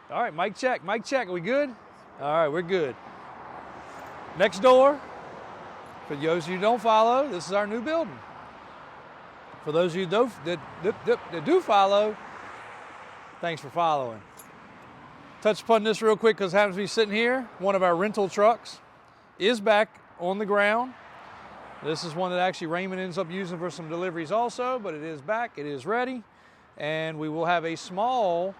All right, mic check, mic check. Are we good? All right, we're good. Next door, for those of you who don't follow, this is our new building. For those of you that do follow, thanks for following. Touch upon this real quick because it happens to be sitting here. One of our rental trucks is back on the ground. This is one that actually Raymond ends up using for some deliveries also, but it is back, it is ready, and we will have a small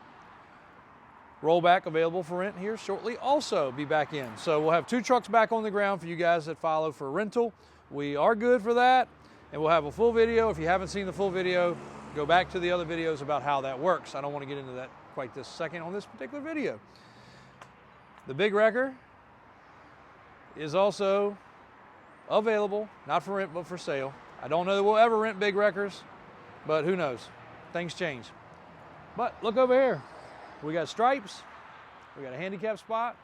rollback available for rent here shortly also be back in. So we'll have 2 trucks back on the ground for you guys that follow for rental. We are good for that, and we'll have a full video. If you haven't seen the full video, go back to the other videos about how that works. I don't want to get into that quite this second on this particular video. The big wrecker is also available, not for rent, but for sale. I don't know that we'll ever rent big wreckers, but who knows? Things change. But look over here. We got stripes, we got a handicap spot,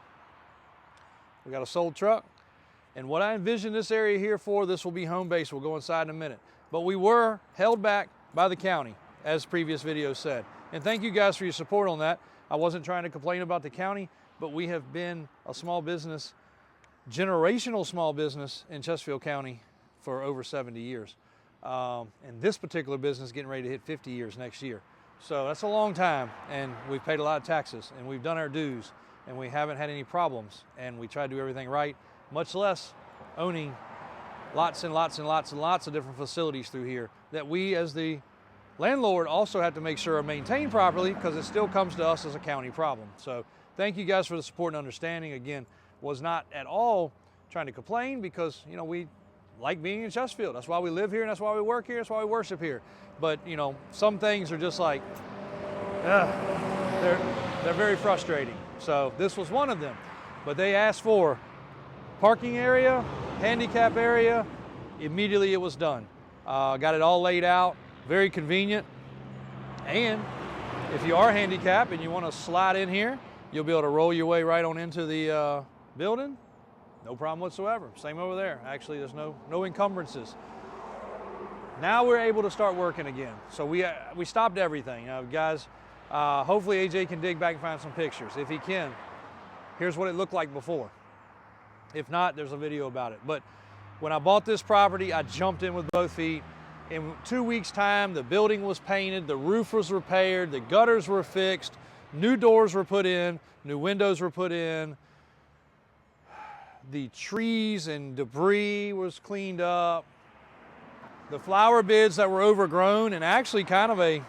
we got a sold truck, and what I envision this area here for, this will be home base. We'll go inside in a minute. But we were held back by the county, as previous videos said. And thank you guys for your support on that. I wasn't trying to complain about the county, but we have been a small business, generational small business in Chesterfield County for over 70 years. And this particular business is getting ready to hit 50 years next year. So that's a long time, and we've paid a lot of taxes, and we've done our dues, and we haven't had any problems, and we try to do everything right, much less owning lots and lots and lots and lots of different facilities through here that we as the landlord also have to make sure are maintained properly because it still comes to us as a county problem. So thank you guys for the support and understanding. Again, was not at all trying to complain because, you know, we like being in Chesterfield. That's why we live here, and that's why we work here, that's why we worship here. But, you know, some things are just like, they're very frustrating. So this was one of them. But they asked for parking area, handicap area. Immediately it was done. Got it all laid out, very convenient. And if you are handicapped and you want to slide in here, you'll be able to roll your way right on into the building. No problem whatsoever. Same over there. Actually, there's no encumbrances. Now we're able to start working again. So we stopped everything. Guys, hopefully AJ can dig back and find some pictures. If he can, here's what it looked like before. If not, there's a video about it. But when I bought this property, I jumped in with both feet. In 2 weeks' time, the building was painted, the roof was repaired, the gutters were fixed, new doors were put in, new windows were put in. The trees and debris was cleaned up. The flower beds that were overgrown, and actually kind of a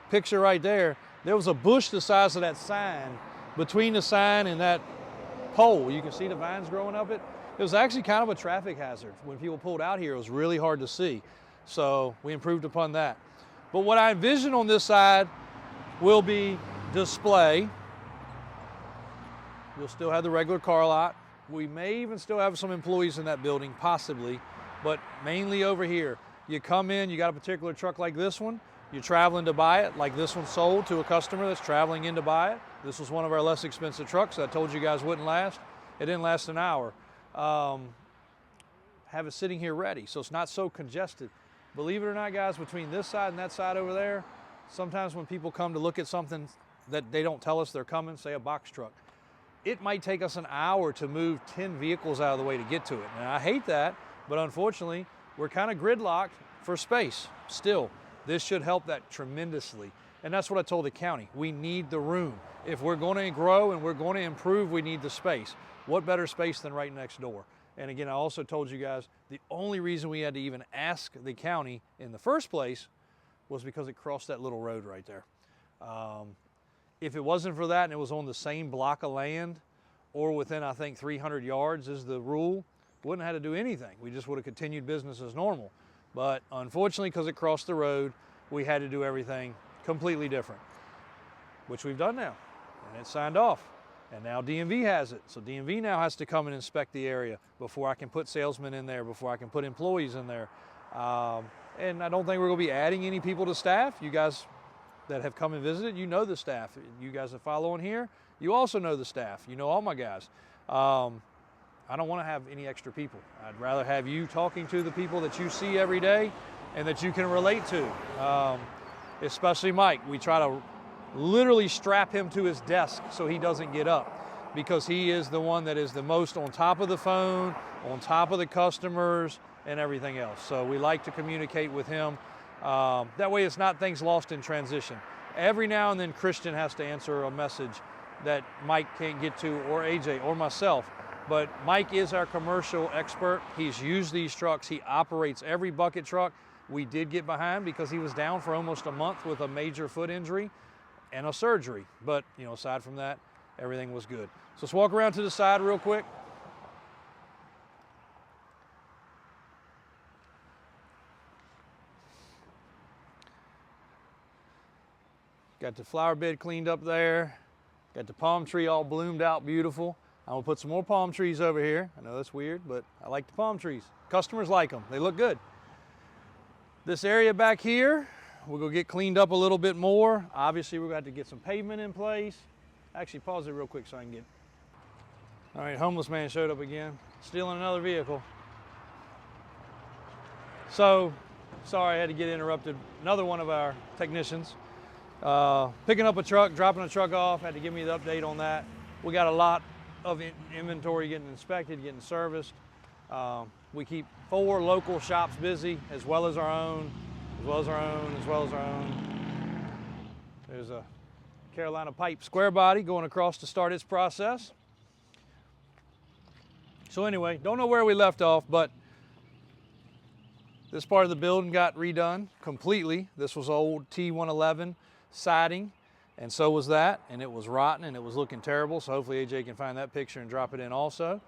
picture right there, there was a bush the size of that sign between the sign and that pole. You can see the vines growing up it. It was actually kind of a traffic hazard. When people pulled out here, it was really hard to see. So we improved upon that. But what I envision on this side will be display. You'll still have the regular car lot. We may even still have some employees in that building, possibly, but mainly over here. You come in, you got a particular truck like this one, you're traveling to buy it, like this one sold to a customer that's traveling in to buy it. This was one of our less expensive trucks that I told you guys wouldn't last. It didn't last an hour. Have it sitting here ready, so it's not so congested. Believe it or not, guys, between this side and that side over there, sometimes when people come to look at something that they don't tell us they're coming, say a box truck, it might take us an hour to move 10 vehicles out of the way to get to it. And I hate that, but unfortunately, we're kind of gridlocked for space still. This should help that tremendously. And that's what I told the county. We need the room. If we're going to grow and we're going to improve, we need the space. What better space than right next door? And again, I also told you guys, the only reason we had to even ask the county in the first place was because it crossed that little road right there. If it wasn't for that and it was on the same block of land or within, I think, 300 yards is the rule, wouldn't have had to do anything. We just would have continued business as normal. But unfortunately, because it crossed the road, we had to do everything completely different, which we've done now. And it's signed off. And now DMV has it. So DMV now has to come and inspect the area before I can put salesmen in there, before I can put employees in there. And I don't think we're going to be adding any people to staff. You guys that have come and visited, you know the staff. You guys that follow on here, you also know the staff. You know all my guys. I don't want to have any extra people. I'd rather have you talking to the people that you see every day and that you can relate to, especially Mike. We try to literally strap him to his desk so he doesn't get up, because he is the one that is the most on top of the phone, on top of the customers and everything else. So we like to communicate with him. That way it's not things lost in transition. Every now and then Christian has to answer a message that Mike can't get to, or AJ or myself. But Mike is our commercial expert. He's used these trucks. He operates every bucket truck. We did get behind because he was down for almost a month with a major foot injury and a surgery. But you know, aside from that, everything was good. So let's walk around to the side real quick. Got the flower bed cleaned up there. Got the palm tree all bloomed out beautiful. I'm gonna put some more palm trees over here. I know that's weird, but I like the palm trees. Customers like them, they look good. This area back here, we're gonna get cleaned up a little bit more. Obviously, we're gonna have to get some pavement in place. Actually, pause it real quick so I can get. All right, homeless man showed up again, stealing another vehicle. So, sorry I had to get interrupted. Another one of our technicians. Picking up a truck, dropping a truck off, had to give me the update on that. We got a lot of inventory getting inspected, getting serviced. We keep 4 local shops busy, as well as our own, as well as our own, as well as our own. There's a Carolina pipe Squarebody going across to start its process. So anyway, don't know where we left off, but this part of the building got redone completely. This was old T111 siding, and so was that, and it was rotten and it was looking terrible. So hopefully AJ can find that picture and drop it in also.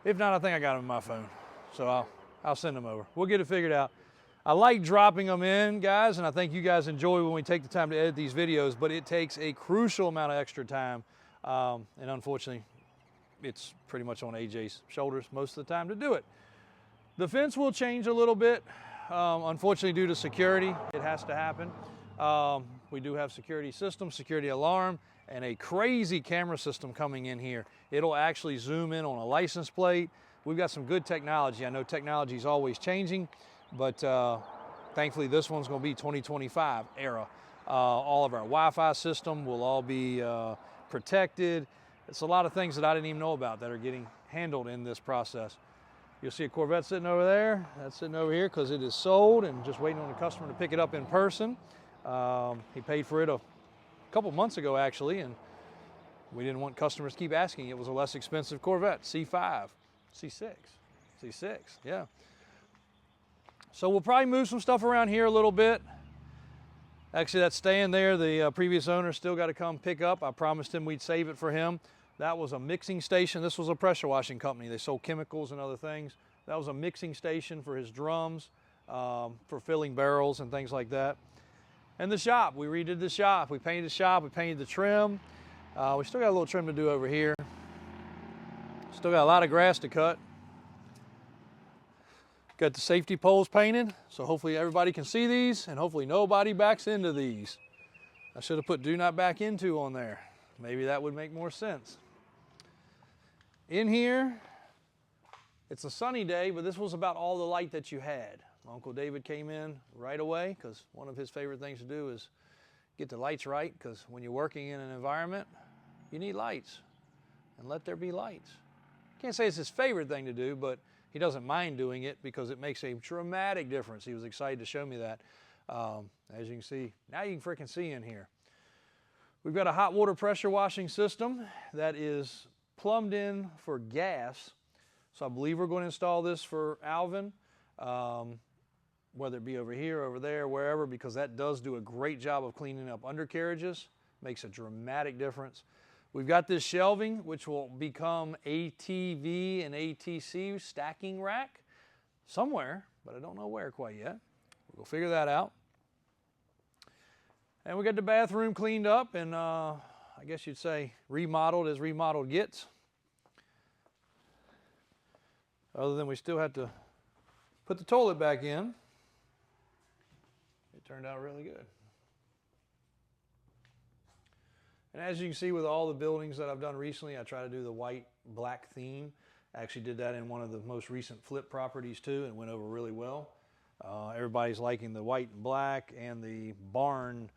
If not, I think I got them in my phone, so I'll send them over. We'll get it figured out. I like dropping them in, guys, and I think you guys enjoy when we take the time to edit these videos, but it takes a crucial amount of extra time, and unfortunately, it's pretty much on AJ's shoulders most of the time to do it. The fence will change a little bit. Unfortunately, due to security, it has to happen. We do have security systems, security alarm, and a crazy camera system coming in here. It'll actually zoom in on a license plate. We've got some good technology. I know technology is always changing, but thankfully this one's gonna be 2025 era. All of our Wi-Fi system will all be protected. It's a lot of things that I didn't even know about that are getting handled in this process. You'll see a Corvette sitting over there. That's sitting over here because it is sold and just waiting on the customer to pick it up in person. He paid for it a couple months ago, actually, and we didn't want customers to keep asking. It was a less expensive Corvette, C5, C6, yeah. So we'll probably move some stuff around here a little bit. Actually, that's staying there. The previous owner still got to come pick up. I promised him we'd save it for him. That was a mixing station. This was a pressure washing company. They sold chemicals and other things. That was a mixing station for his drums, for filling barrels and things like that. And the shop, we redid the shop. We painted the shop, we painted the trim. We still got a little trim to do over here. Still got a lot of grass to cut. Got the safety poles painted, so hopefully everybody can see these, and hopefully nobody backs into these. I should have put do not back into on there. Maybe that would make more sense. In here, it's a sunny day, but this was about all the light that you had. Uncle David came in right away because one of his favorite things to do is get the lights right, because when you're working in an environment, you need lights, and let there be lights. Can't say it's his favorite thing to do, but he doesn't mind doing it because it makes a dramatic difference. He was excited to show me that. As you can see, now you can freaking see in here. We've got a hot water pressure washing system that is plumbed in for gas. So I believe we're going to install this for Alvin, whether it be over here, over there, wherever, because that does do a great job of cleaning up undercarriages. Makes a dramatic difference. We've got this shelving, which will become ATV and ATC stacking rack somewhere, but I don't know where quite yet. We'll figure that out. And we got the bathroom cleaned up and I guess you'd say remodeled as remodeled gets. Other than we still have to put the toilet back in. It turned out really good. And as you can see with all the buildings that I've done recently, I try to do the white-black theme. I actually did that in one of the most recent flip properties too, and it went over really well. Everybody's liking the white and black and the barn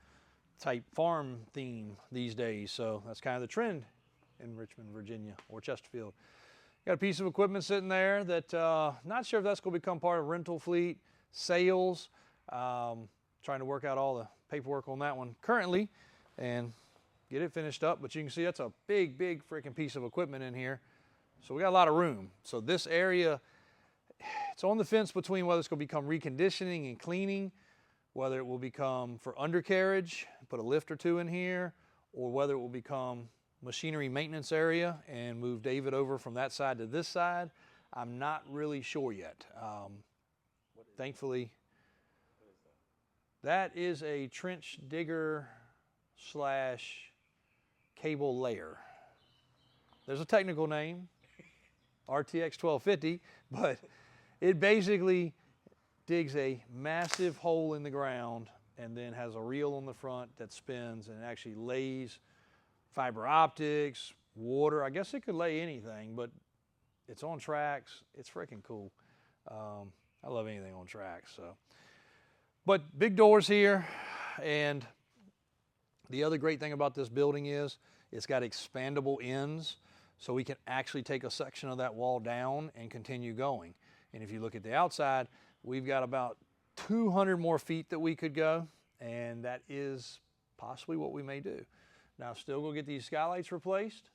type farm theme these days. So that's kind of the trend in Richmond, Virginia, or Chesterfield. Got a piece of equipment sitting there that not sure if that's going to become part of rental fleet, sales. Trying to work out all the paperwork on that one currently and get it finished up. But you can see that's a big, big freaking piece of equipment in here. So we got a lot of room. So this area, it's on the fence between whether it's going to become reconditioning and cleaning, whether it will become for undercarriage, put a lift or two in here, or whether it will become machinery maintenance area and move David over from that side to this side. I'm not really sure yet. Thankfully, that is a trench digger slash cable layer. There's a technical name, RTX 1250, but it basically digs a massive hole in the ground and then has a reel on the front that spins and actually lays fiber optics, water. I guess it could lay anything, but it's on tracks. It's freaking cool. I love anything on tracks. So, but big doors here, and the other great thing about this building is it's got expandable ends, so we can actually take a section of that wall down and continue going. And if you look at the outside, we've got about 200 more feet that we could go, and that is possibly what we may do. Now, still go get these skylights replaced.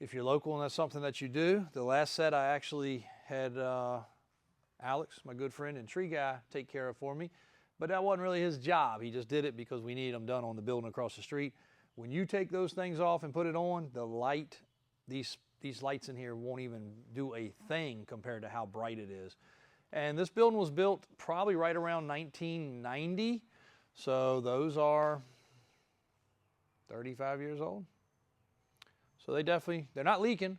If you're local and that's something that you do, the last set I actually had Alex, my good friend and tree guy, take care of for me, but that wasn't really his job. He just did it because we needed them done on the building across the street. When you take those things off and put it on, the light, these lights in here won't even do a thing compared to how bright it is. And this building was built probably right around 1990, so those are 35 years old. So they're not leaking,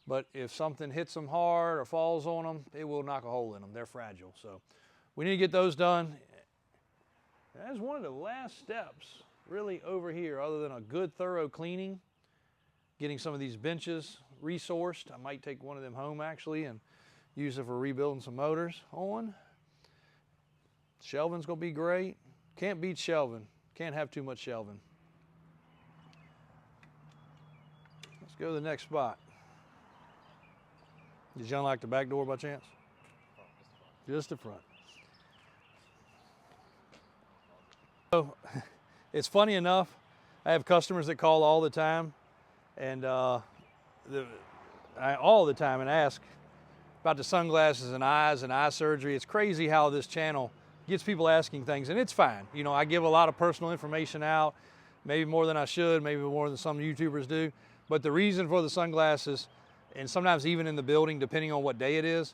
but if something hits them hard or falls on them, it will knock a hole in them. They're fragile. So we need to get those done. That's one of the last steps really over here, other than a good thorough cleaning, getting some of these benches resourced. I might take one of them home actually and use it for rebuilding some motors on. Shelving's gonna be great. Can't beat shelving. Can't have too much shelving. Let's go to the next spot. Did you unlock the back door by chance? Just the front. So, it's funny enough, I have customers that call all the time and all the time and ask about the sunglasses and eyes and eye surgery. It's crazy how this channel gets people asking things, and it's fine. You know, I give a lot of personal information out, maybe more than I should, maybe more than some YouTubers do. But the reason for the sunglasses, and sometimes even in the building, depending on what day it is,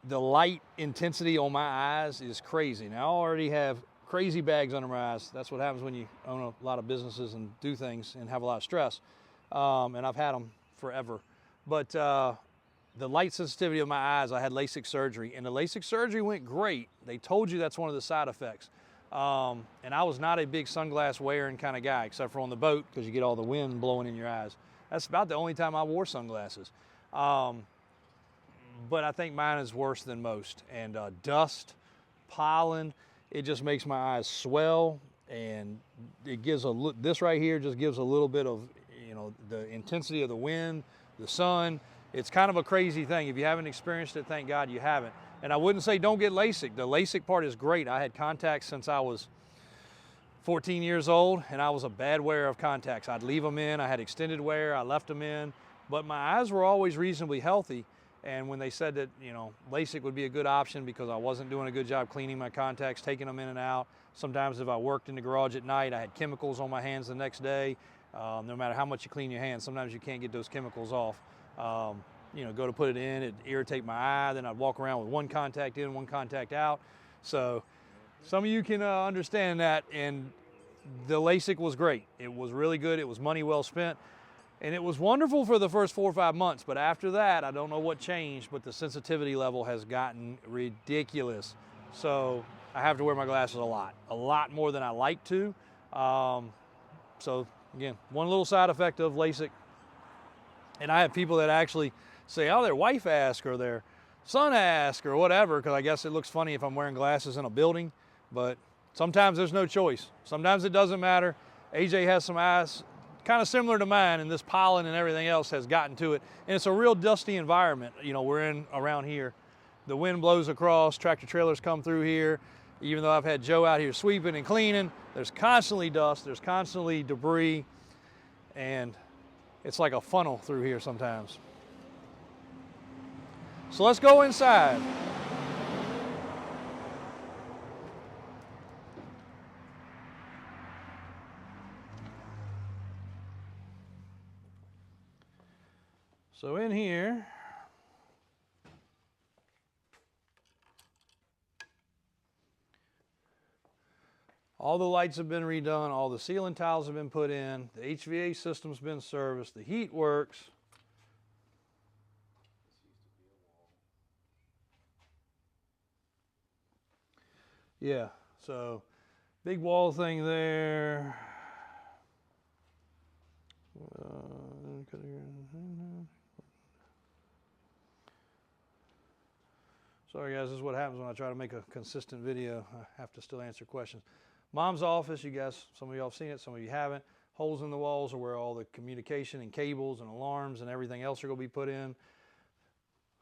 the light intensity on my eyes is crazy. Now, I already have crazy bags under my eyes. That's what happens when you own a lot of businesses and do things and have a lot of stress. And I've had them forever. But the light sensitivity of my eyes, I had LASIK surgery, and the LASIK surgery went great. They told you that's one of the side effects. And I was not a big sunglass wearing kind of guy, except for on the boat, because you get all the wind blowing in your eyes. That's about the only time I wore sunglasses. But I think mine is worse than most. And dust, pollen, it just makes my eyes swell, and it gives this right here just gives a little bit of, you know, the intensity of the wind, the sun. It's kind of a crazy thing. If you haven't experienced it, thank God you haven't. And I wouldn't say don't get LASIK. The LASIK part is great. I had contacts since I was 14 years old, and I was a bad wearer of contacts. I'd leave them in. I had extended wear. I left them in. But my eyes were always reasonably healthy. And when they said that, you know, LASIK would be a good option because I wasn't doing a good job cleaning my contacts, taking them in and out. Sometimes if I worked in the garage at night, I had chemicals on my hands the next day. No matter how much you clean your hands, sometimes you can't get those chemicals off. You know, go to put it in, it'd irritate my eye. Then I'd walk around with one contact in, one contact out. So some of you can understand that. And the LASIK was great. It was really good. It was money well spent. And it was wonderful for the first 4 or 5 months. But after that, I don't know what changed, but the sensitivity level has gotten ridiculous. So I have to wear my glasses a lot more than I like to. So again, one little side effect of LASIK. And I have people that actually say, oh, their wife asked or their son asked or whatever, because I guess it looks funny if I'm wearing glasses in a building. But Sometimes there's no choice. Sometimes it doesn't matter. AJ has some eyes kind of similar to mine, and this pollen and everything else has gotten to it. And it's a real dusty environment, you know, we're in around here. The wind blows across, tractor trailers come through here. Even though I've had Joe out here sweeping and cleaning, there's constantly dust, there's constantly debris, and it's like a funnel through here sometimes. So let's go inside. So in here, all the lights have been redone, all the ceiling tiles have been put in, the HVAC system's been serviced, the heat works. Yeah, so big wall thing there. Sorry guys, this is what happens when I try to make a consistent video. I have to still answer questions. Mom's office, you guys, some of y'all have seen it, some of you haven't. Holes in the walls are where all the communication and cables and alarms and everything else are going to be put in.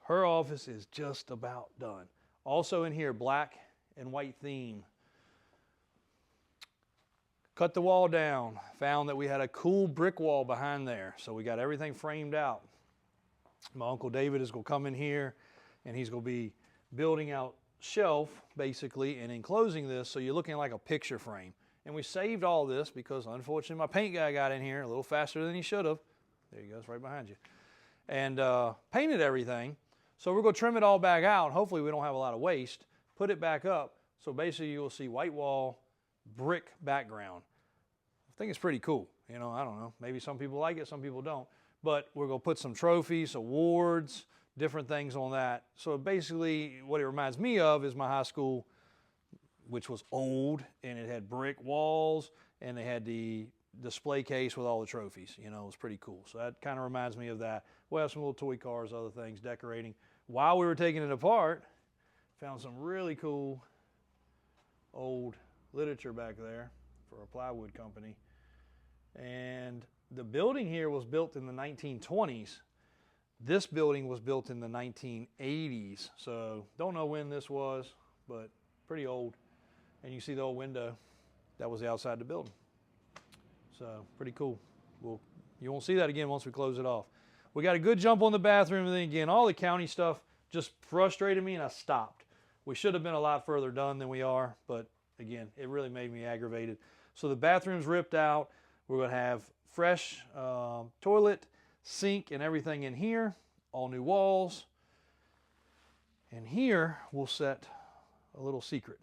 Her office is just about done. Also in here, black and white theme. Cut the wall down, found that we had a cool brick wall behind there, so we got everything framed out. My Uncle David is going to come in here and he's going to be building out shelf basically and enclosing this so you're looking like a picture frame. And we saved all this because unfortunately my paint guy got in here a little faster than he should have. There he goes, right behind you. And painted everything. So we're going to trim it all back out. Hopefully we don't have a lot of waste. Put it back up. So basically you'll see white wall, brick background. I think it's pretty cool. You know, I don't know. Maybe some people like it, some people don't. But we're going to put some trophies, awards, different things on that. So basically what it reminds me of is my high school, which was old, and it had brick walls, and they had the display case with all the trophies. You know, it was pretty cool. So that kind of reminds me of that. We'll have some little toy cars, other things, decorating. While we were taking it apart, found some really cool old literature back there for a plywood company. And the building here was built in the 1920s. This building was built in the 1980s. So don't know when this was, but pretty old. And you see the old window, that was the outside of the building. So pretty cool. You won't see that again once we close it off. We got a good jump on the bathroom, and then again, all the county stuff just frustrated me and I stopped. We should have been a lot further done than we are, but again, it really made me aggravated. So the bathroom's ripped out. We're going to have fresh toilet, sink, and everything in here. All new walls. And here we'll set a little secret.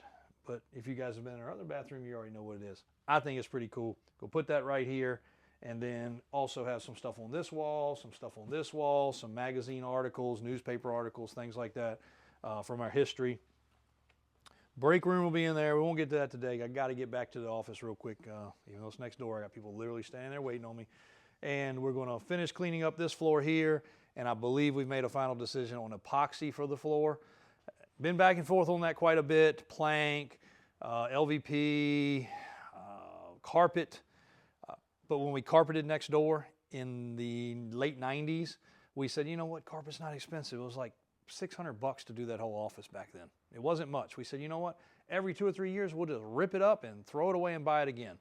But if you guys have been in our other bathroom, you already know what it is. I think it's pretty cool. Go put that right here. And then also have some stuff on this wall, some stuff on this wall, some magazine articles, newspaper articles, things like that from our history. Break room will be in there. We won't get to that today. I got to get back to the office real quick. Even though it's next door, I got people literally standing there waiting on me. And we're going to finish cleaning up this floor here. And I believe we've made a final decision on epoxy for the floor. Been back and forth on that quite a bit. Plank, LVP, carpet. But when we carpeted next door in the late 90s, we said, you know what, carpet's not expensive. It was like $600 to do that whole office back then. It wasn't much. We said, you know what, every 2 or 3 years, we'll just rip it up and throw it away and buy it again.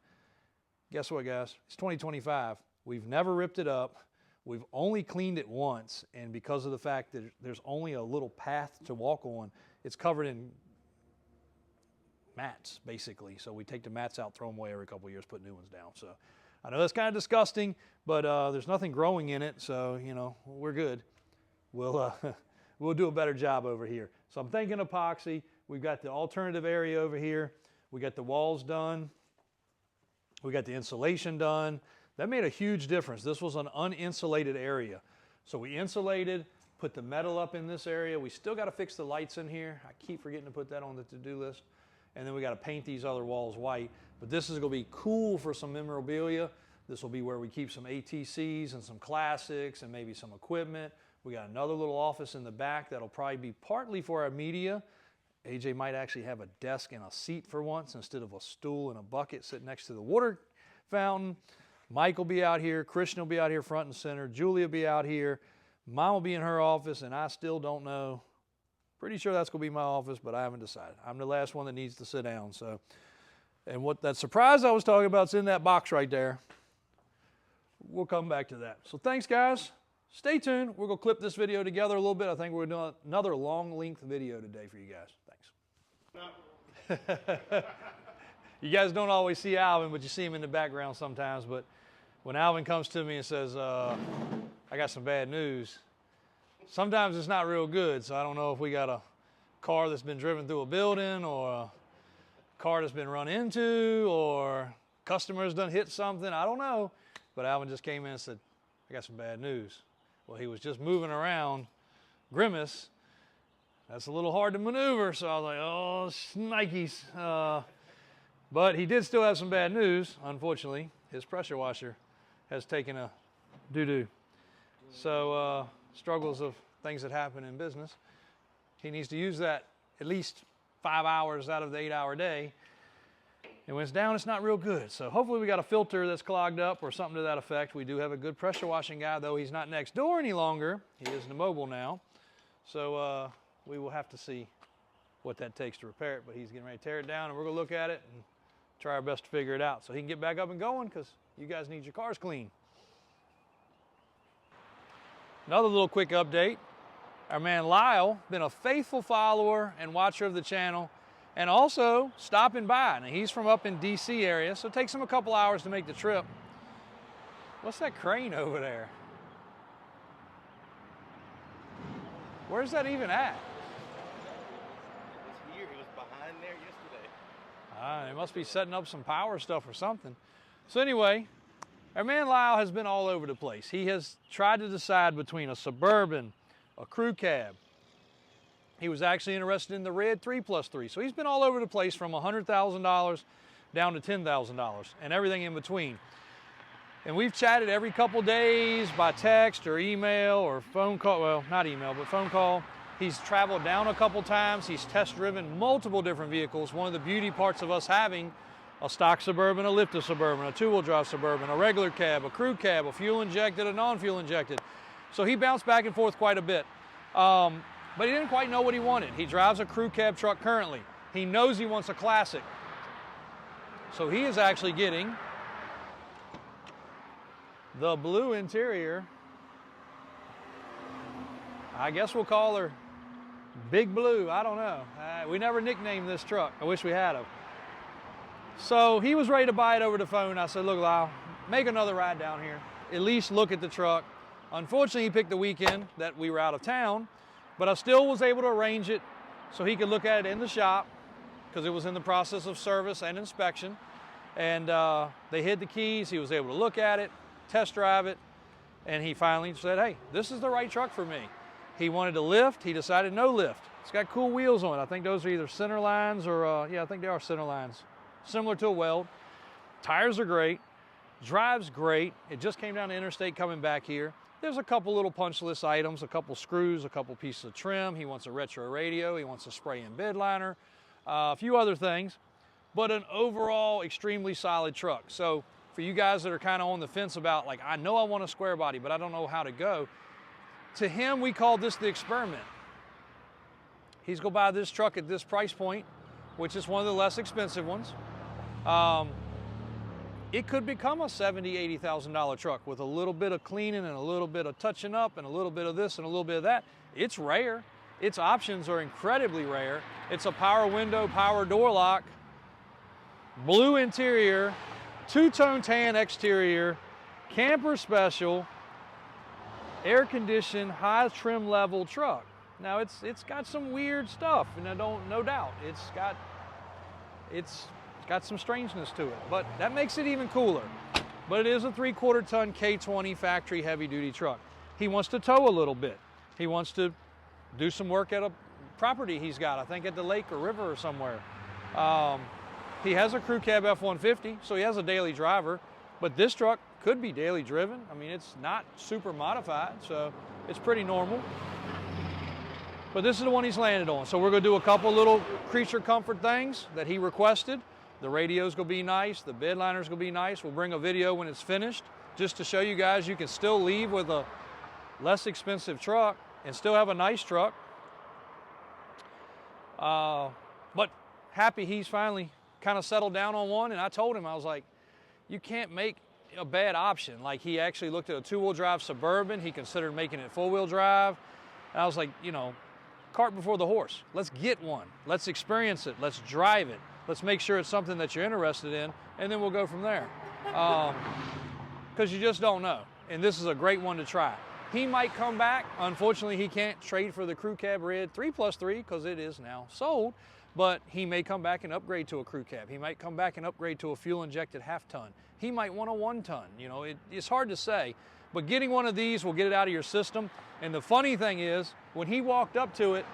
Guess what, guys? It's 2025. We've never ripped it up. We've only cleaned it once, and because of the fact that there's only a little path to walk on, it's covered in mats, basically. So we take the mats out, throw them away every couple of years, put new ones down. So I know that's kind of disgusting, but there's nothing growing in it, so, you know, we're good. We'll do a better job over here. So I'm thinking epoxy. We've got the alternative area over here. We got the walls done. We got the insulation done. That made a huge difference. This was an uninsulated area. So we insulated, put the metal up in this area. We still got to fix the lights in here. I keep forgetting to put that on the to-do list. And then we got to paint these other walls white. But this is going to be cool for some memorabilia. This will be where we keep some ATCs and some classics and maybe some equipment. We got another little office in the back that'll probably be partly for our media AJ might actually have a desk and a seat for once instead of a stool and a bucket sitting next to the water fountain. Mike will be out here. Christian will be out here front and center. Julie will be out here. Mom will be in her office, and I still don't know. Pretty sure that's going to be my office, but I haven't decided. I'm the last one that needs to sit down. So, and what that surprise I was talking about is in that box right there. We'll come back to that. So thanks, guys. Stay tuned. We're going to clip this video together a little bit. I think we're doing another long-length video today for you guys. Thanks. You guys don't always see Alvin, but you see him in the background sometimes. But when Alvin comes to me and says, I got some bad news, sometimes it's not real good. So I don't know if we got a car that's been driven through a building, or a car that's been run into, or customers done hit something. I don't know. But Alvin just came in and said, I got some bad news. Well, he was just moving around Grimace. That's a little hard to maneuver. So I was like, oh, Nikes. But he did still have some bad news. Unfortunately, his pressure washer has taken a doo-doo. So struggles of things that happen in business. He needs to use that at least 5 hours out of the 8-hour day. And when it's down, it's not real good. So hopefully we got a filter that's clogged up or something to that effect. We do have a good pressure washing guy, though he's not next door any longer. He is in the mobile now. So we will have to see what that takes to repair it. But he's getting ready to tear it down, and we're going to look at it and try our best to figure it out so he can get back up and going, because you guys need your cars clean. Another little quick update. Our man Lyle, been a faithful follower and watcher of the channel, and also stopping by. Now, he's from up in DC area, so it takes him a couple hours to make the trip. What's that crane over there? Where's that even at? It was here. It was behind there yesterday. They must be setting up some power stuff or something. So anyway, our man Lyle has been all over the place. He has tried to decide between a Suburban, a crew cab. He was actually interested in the red 3+3. So he's been all over the place from $100,000 down to $10,000 and everything in between. And we've chatted every couple days by text or email or phone call. Well, not email, but phone call. He's traveled down a couple times. He's test driven multiple different vehicles. One of the beauty parts of us having a stock Suburban, a lifted Suburban, a two-wheel drive Suburban, a regular cab, a crew cab, a fuel injected, a non-fuel injected. So he bounced back and forth quite a bit. But he didn't quite know what he wanted. He drives a crew cab truck currently. He knows he wants a classic. So he is actually getting the blue interior. I guess we'll call her Big Blue. I don't know. We never nicknamed this truck. I wish we had him. So he was ready to buy it over the phone. I said, look, Lyle, make another ride down here. At least look at the truck. Unfortunately, he picked the weekend that we were out of town, but I still was able to arrange it so he could look at it in the shop, because it was in the process of service and inspection. And they hid the keys. He was able to look at it, test drive it, and he finally said, hey, this is the right truck for me. He wanted to lift. He decided no lift. It's got cool wheels on it. I think those are either center lines or, yeah, I think they are center lines. Similar to a Weld. Tires are great. Drives great. It just came down to interstate coming back here. There's a couple little punch list items, a couple screws, a couple pieces of trim. He wants a retro radio. He wants a spray-in bed liner, a few other things, but an overall extremely solid truck. So for you guys that are kind of on the fence about, like, I know I want a square body, but I don't know how to go, to him, we call this the experiment. He's going to buy this truck at this price point, which is one of the less expensive ones. It could become a $70,000, $80,000 truck with a little bit of cleaning and a little bit of touching up and a little bit of this and a little bit of that. It's rare. Its options are incredibly rare. It's a power window, power door lock, blue interior, two-tone tan exterior, camper special, air-conditioned, high trim level truck. Now it's got some weird stuff, and no doubt it's got some strangeness to it, but that makes it even cooler. But it is a 3/4 ton K20 factory heavy duty truck. He wants to tow a little bit. He wants to do some work at a property he's got, I think at the lake or river or somewhere. He has a crew cab F-150, so he has a daily driver, but this truck could be daily driven. I mean, it's not super modified, so it's pretty normal. But this is the one he's landed on. So we're gonna do a couple little creature comfort things that he requested. The radio's gonna be nice, the bed liner's gonna be nice. We'll bring a video when it's finished, just to show you guys you can still leave with a less expensive truck and still have a nice truck. But happy he's finally kind of settled down on one, and I told him, I was like, you can't make a bad option. Like, he actually looked at a 2-wheel drive Suburban, he considered making it 4-wheel drive, and I was like, you know, cart before the horse. Let's get one, let's experience it, let's drive it, let's make sure it's something that you're interested in, and then we'll go from there. Because you just don't know, and this is a great one to try. He might come back. Unfortunately, he can't trade for the Crew Cab Red 3+3 because it is now sold, but he may come back and upgrade to a Crew Cab. He might come back and upgrade to a fuel-injected half-ton. He might want a 1-ton. You know, it's hard to say, but getting one of these will get it out of your system. And the funny thing is, when he walked up to it,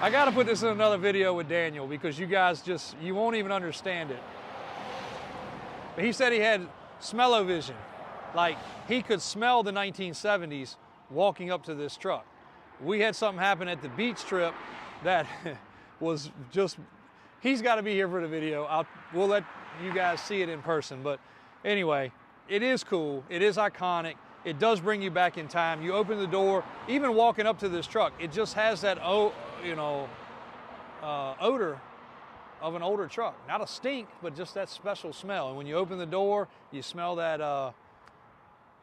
I got to put this in another video with Daniel because you guys you won't even understand it. But he said he had smell-o-vision. Like, he could smell the 1970s walking up to this truck. We had something happen at the beach trip that was just, he's got to be here for the video. We'll let you guys see it in person. But anyway, it is cool. It is iconic. It does bring you back in time. You open the door, even walking up to this truck, it just has that, odor of an older truck. Not a stink, but just that special smell. And when you open the door, you smell that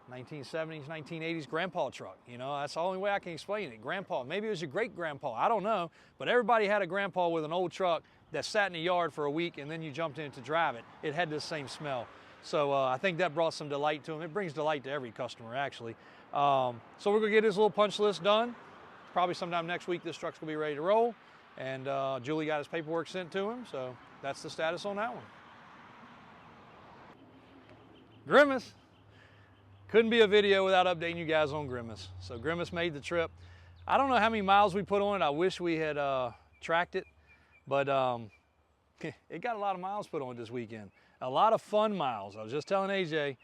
1970s, 1980s grandpa truck. You know, that's the only way I can explain it. Grandpa, maybe it was your great-grandpa, I don't know, but everybody had a grandpa with an old truck that sat in the yard for a week and then you jumped in to drive it. It had the same smell. So I think that brought some delight to him. It brings delight to every customer, actually. So we're gonna get his little punch list done. Probably sometime next week this truck's gonna be ready to roll. And Julie got his paperwork sent to him, so that's the status on that one. Grimace. Couldn't be a video without updating you guys on Grimace. So Grimace made the trip. I don't know how many miles we put on it. I wish we had tracked it, but it got a lot of miles put on it this weekend. A lot of fun miles. I was just telling AJ,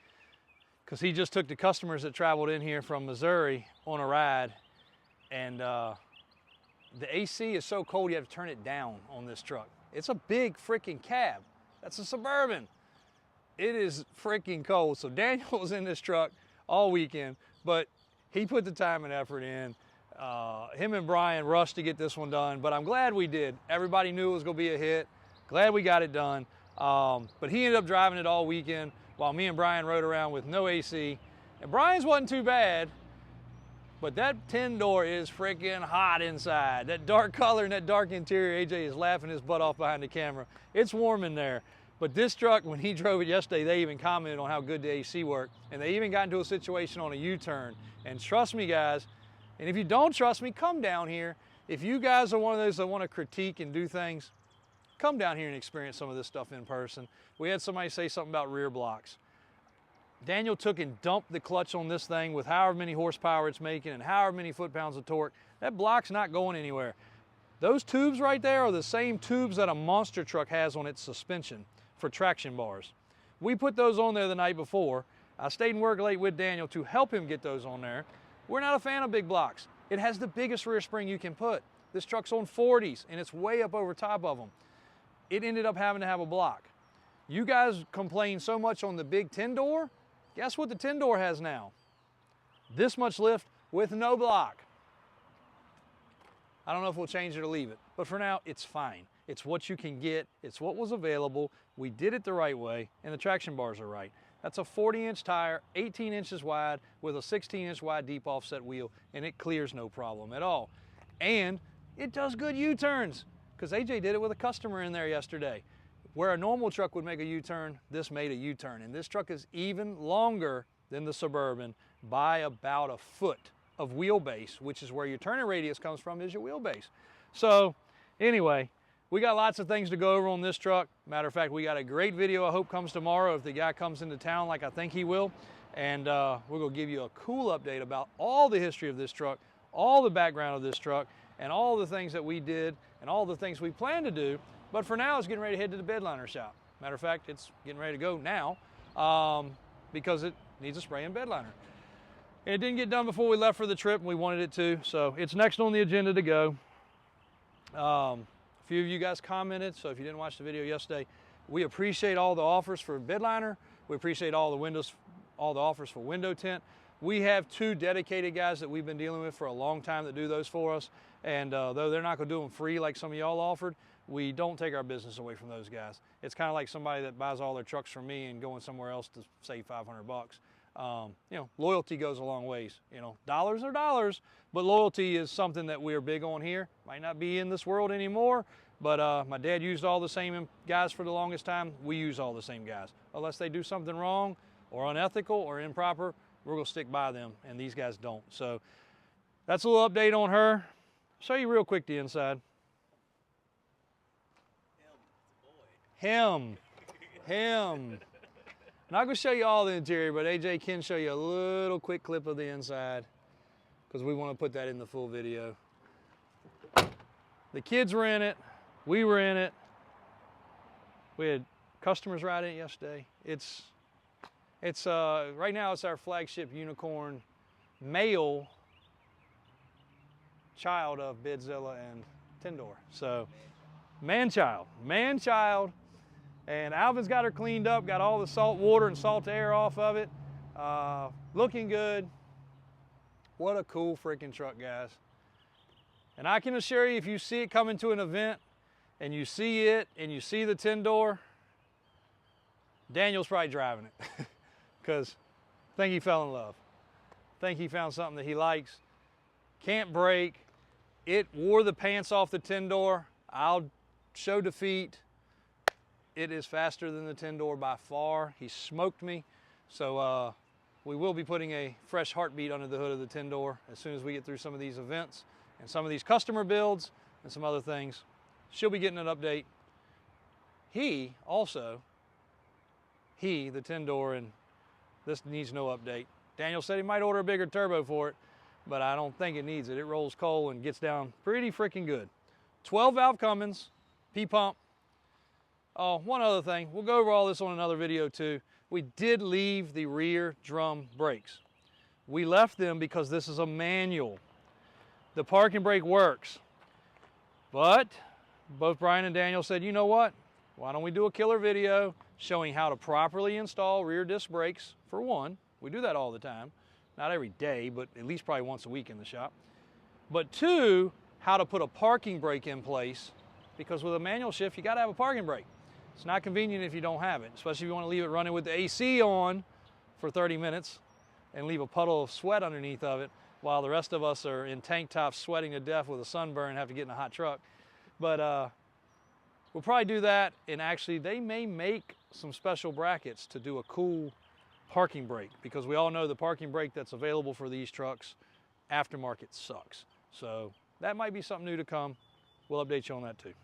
because he just took the customers that traveled in here from Missouri on a ride, and the AC is so cold you have to turn it down on this truck. It's a big freaking cab. That's a Suburban. It is freaking cold. So Daniel was in this truck all weekend, but he put the time and effort in. Him and Brian rushed to get this one done, but I'm glad we did. Everybody knew it was gonna be a hit. Glad we got it done. But he ended up driving it all weekend while me and Brian rode around with no AC. And Brian's wasn't too bad, but that 10-door is freaking hot inside. That dark color and that dark interior, AJ is laughing his butt off behind the camera. It's warm in there. But this truck, when he drove it yesterday, they even commented on how good the AC worked. And they even got into a situation on a U-turn. And trust me, guys, and if you don't trust me, come down here. If you guys are one of those that want to critique and do things, come down here and experience some of this stuff in person. We had somebody say something about rear blocks. Daniel took and dumped the clutch on this thing with however many horsepower it's making and however many foot-pounds of torque. That block's not going anywhere. Those tubes right there are the same tubes that a monster truck has on its suspension for traction bars. We put those on there the night before. I stayed and worked late with Daniel to help him get those on there. We're not a fan of big blocks. It has the biggest rear spring you can put. This truck's on 40s and it's way up over top of them. It ended up having to have a block. You guys complain so much on the big 10-door. Guess what the 10-door has now? This much lift with no block. I don't know if we'll change it or leave it, but for now, it's fine. It's what you can get. It's what was available. We did it the right way, and the traction bars are right. That's a 40-inch tire, 18 inches wide, with a 16-inch wide deep offset wheel, and it clears no problem at all. And it does good U-turns, because AJ did it with a customer in there yesterday. Where a normal truck would make a U-turn, this made a U-turn, and this truck is even longer than the Suburban by about a foot of wheelbase, which is where your turning radius comes from, is your wheelbase. So anyway, we got lots of things to go over on this truck. Matter of fact, we got a great video I hope comes tomorrow if the guy comes into town like I think he will. And we're gonna give you a cool update about all the history of this truck, all the background of this truck, and all the things that we did and all the things we plan to do. But for now, it's getting ready to head to the bed liner shop. Matter of fact, it's getting ready to go now because it needs a spray and bed liner. And it didn't get done before we left for the trip, and we wanted it to, so it's next on the agenda to go. A few of you guys commented, so if you didn't watch the video yesterday, we appreciate all the offers for bed liner. We appreciate all the offers for window tint. We have 2 dedicated guys that we've been dealing with for a long time that do those for us. And though they're not gonna do them free like some of y'all offered, we don't take our business away from those guys. It's kind of like somebody that buys all their trucks from me and going somewhere else to save 500 bucks. You know, loyalty goes a long ways. You know, dollars are dollars, but loyalty is something that we're big on here. Might not be in this world anymore, but my dad used all the same guys for the longest time. We use all the same guys. Unless they do something wrong or unethical or improper, we're gonna stick by them, and these guys don't. So that's a little update on her. Show you real quick the inside. Him. Not gonna show you all the interior, but AJ can show you a little quick clip of the inside because we want to put that in the full video. The kids were in it, we were in it. We had customers ride in it yesterday. It's right now it's our flagship unicorn male child of Bidzilla and Tendor. So man-child. And Alvin's got her cleaned up, got all the salt water and salt air off of it. Looking good. What a cool freaking truck, guys. And I can assure you, if you see it coming to an event and you see it and you see the Tendor, Daniel's probably driving it because I think he fell in love. I think he found something that he likes. Can't break. It wore the pants off the Tendor. I'll show defeat. It is faster than the Tendor by far. He smoked me. So we will be putting a fresh heartbeat under the hood of the Tendor as soon as we get through some of these events and some of these customer builds and some other things. She'll be getting an update. The Tendor, and this needs no update. Daniel said he might order a bigger turbo for it, but I don't think it needs it. It rolls coal and gets down pretty freaking good. 12 valve Cummins, P-pump. Oh, one other thing, we'll go over all this on another video too. We did leave the rear drum brakes. We left them because this is a manual. The parking brake works, but both Brian and Daniel said, you know what? Why don't we do a killer video showing how to properly install rear disc brakes, for one. We do that all the time. Not every day, but at least probably once a week in the shop. But 2, how to put a parking brake in place, because with a manual shift, you gotta have a parking brake. It's not convenient if you don't have it, especially if you want to leave it running with the AC on for 30 minutes and leave a puddle of sweat underneath of it while the rest of us are in tank tops sweating to death with a sunburn and have to get in a hot truck. But we'll probably do that, and actually they may make some special brackets to do a cool parking brake, because we all know the parking brake that's available for these trucks, aftermarket, sucks. So that might be something new to come. We'll update you on that too.